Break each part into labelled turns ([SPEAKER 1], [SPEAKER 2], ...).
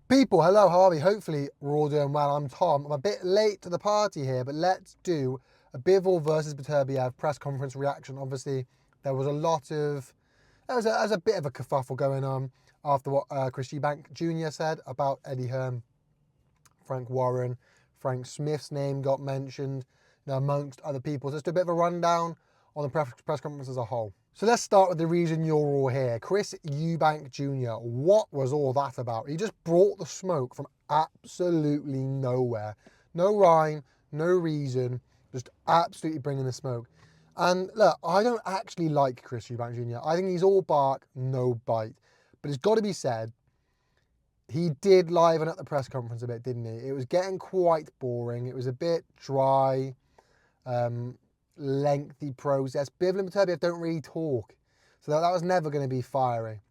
[SPEAKER 1] People, hello, how are we? Hopefully we're all doing well. I'm Tom. I'm a bit late to the party here, but let's do a Bivol versus Beterbiev press conference reaction. Obviously, there was a lot of, there was a bit of a kerfuffle going on after what Chris Eubank Jr. said about Eddie Hearn, Frank Warren, Frank Smith's name got mentioned, amongst other people. So let's do a bit of a rundown on the press conference as a whole. So let's start with the reason you're all here. Chris Eubank Jr., what was all that about? He just brought the smoke from absolutely nowhere. No rhyme, no reason, just absolutely bringing the smoke. And look, I don't actually like Chris Eubank Jr. I think he's all bark, no bite. But it's got to be said, he did liven up the press conference a bit, didn't he? It was getting quite boring. It was a bit dry. Lengthy process. Bivol and Beterbiev don't really talk, so that was never going to be fiery,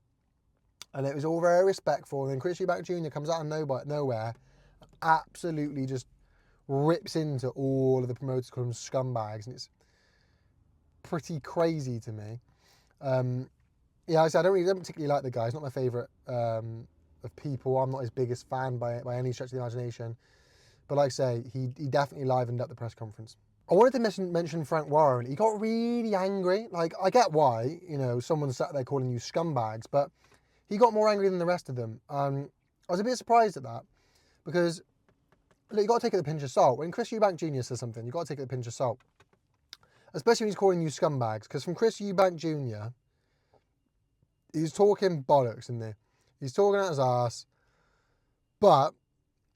[SPEAKER 1] and it was all very respectful. And then Chris Eubank Jr. comes out of nowhere, and absolutely just rips into all of the promoters, called them scumbags, and it's pretty crazy to me. Yeah, I don't particularly like the guy. He's not my favourite of people. I'm not his biggest fan by any stretch of the imagination, but like I say, he definitely livened up the press conference. I wanted to mention Frank Warren. He got really angry. Like, I get why, someone sat there calling you scumbags, but he got more angry than the rest of them. I was a bit surprised at that because, look, you got to take it with a pinch of salt. When Chris Eubank Jr. says something, you got to take it with a pinch of salt, especially when he's calling you scumbags. Because from Chris Eubank Jr., he's talking bollocks, isn't he? He's talking out his ass, but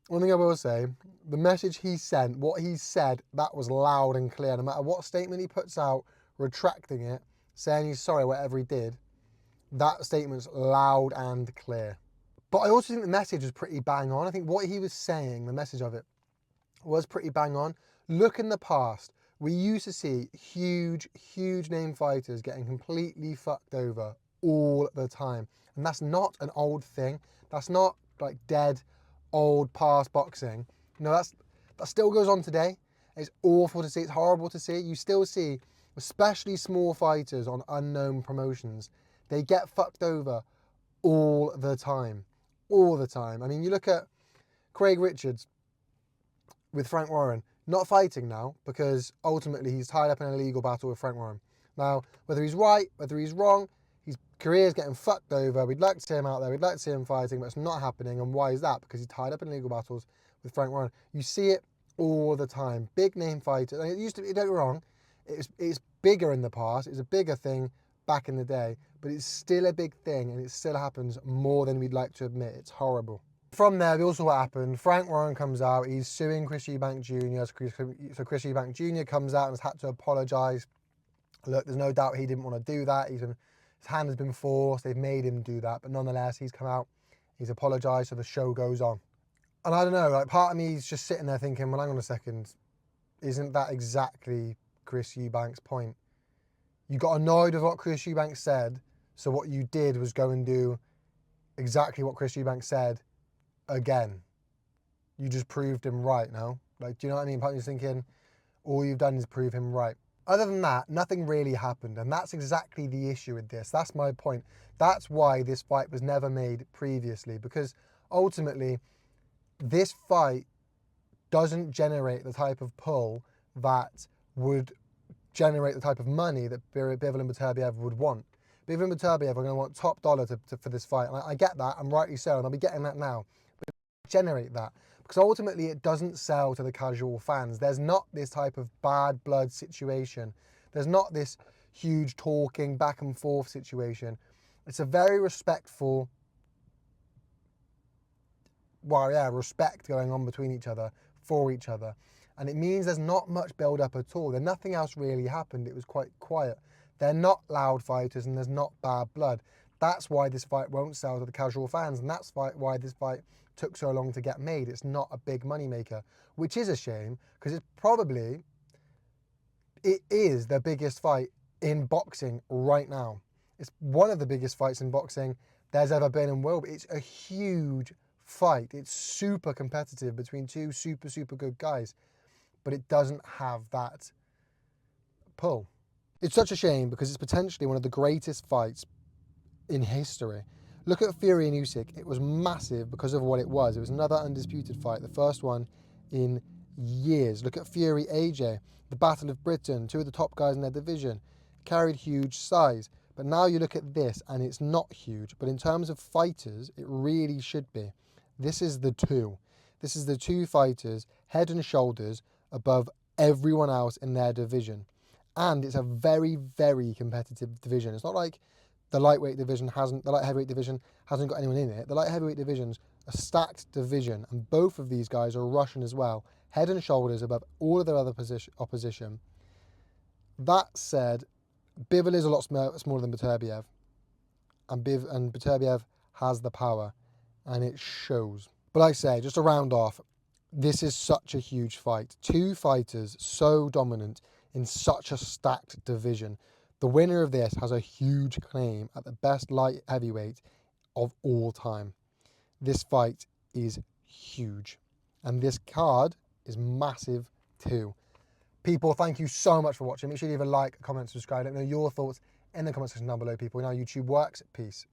[SPEAKER 1] one thing I will say, the message he sent, what he said, that was loud and clear. No matter what statement he puts out, retracting it, saying he's sorry, whatever he did, that statement's loud and clear. But I also think the message was pretty bang on. I think what he was saying, the message of it, was pretty bang on. Look in the past. We used to see huge name fighters getting completely fucked over all the time. And that's not an old thing. That's not like dead, old past boxing. That still goes on today. It's awful to see. It's horrible to see. You still see, especially small fighters on unknown promotions, they get fucked over all the time. All the time. I mean, you look at Craig Richards with Frank Warren, not fighting now because ultimately he's tied up in a legal battle with Frank Warren. Now, whether he's right, whether he's wrong, his career's getting fucked over. We'd like to see him out there. We'd like to see him fighting, but it's not happening. And why is that? Because he's tied up in legal battles with Frank Warren. You see it all the time. Big name fighters. And it used to be, don't get me wrong, it's bigger in the past. It was a bigger thing back in the day, but it's still a big thing and it still happens more than we'd like to admit. It's horrible. From there, also what happened, Frank Warren comes out, he's suing Chris Eubank Jr. So Chris Eubank Jr. comes out and has had to apologise. Look, there's no doubt he didn't want to do that. His hand has been forced, they've made him do that, but nonetheless, he's come out, he's apologised, so the show goes on. And I don't know, like part of me is just sitting there thinking, well, hang on a second, isn't that exactly Chris Eubank's point? You got annoyed with what Chris Eubank said, so what you did was go and do exactly what Chris Eubank said again. You just proved him right now. Like, do you know what I mean? Part of me's thinking, all you've done is prove him right. Other than that, nothing really happened, and that's exactly the issue with this. That's my point. That's why this fight was never made previously, because ultimately, this fight doesn't generate the type of pull that would generate the type of money that Bivol and Beterbiev would want. Bivol and Beterbiev are going to want top dollar for this fight, and I get that, and rightly so, and I'll be getting that now. But generate that, because ultimately it doesn't sell to the casual fans. There's not this type of bad blood situation. There's not this huge talking back and forth situation. It's a very respectful, respect going on between each other, for each other. And it means there's not much build up at all. There's nothing else really happened. It was quite quiet. They're not loud fighters and there's not bad blood. That's why this fight won't sell to the casual fans, and that's why this fight took so long to get made. It's not a big money maker, which is a shame, because it is the biggest fight in boxing right now. It's one of the biggest fights in boxing there's ever been and will be. It's a huge fight. It's super competitive between two super good guys, but it doesn't have that pull. It's such a shame because it's potentially one of the greatest fights in history. Look at Fury and Usyk. It was massive because of what it was. It was another undisputed fight, the first one in years. Look at Fury, AJ, the Battle of Britain, two of the top guys in their division, carried huge size. But now you look at this and it's not huge, but in terms of fighters, it really should be. This is the two. This is the two fighters, head and shoulders, above everyone else in their division. And it's a very, very competitive division. It's not like the light heavyweight division hasn't got anyone in it. The light heavyweight division's a stacked division, and both of these guys are Russian as well, head and shoulders above all of their other opposition. That said, Bivol is a lot smaller than Beterbiev, and Beterbiev has the power, and it shows. But like I say, just to round off, this is such a huge fight. Two fighters so dominant in such a stacked division. The winner of this has a huge claim at the best light heavyweight of all time. This fight is huge. And this card is massive too. People, thank you so much for watching. Make sure you leave a like, comment, subscribe. Let me know your thoughts in the comment section down below, people. You know how YouTube works. Peace.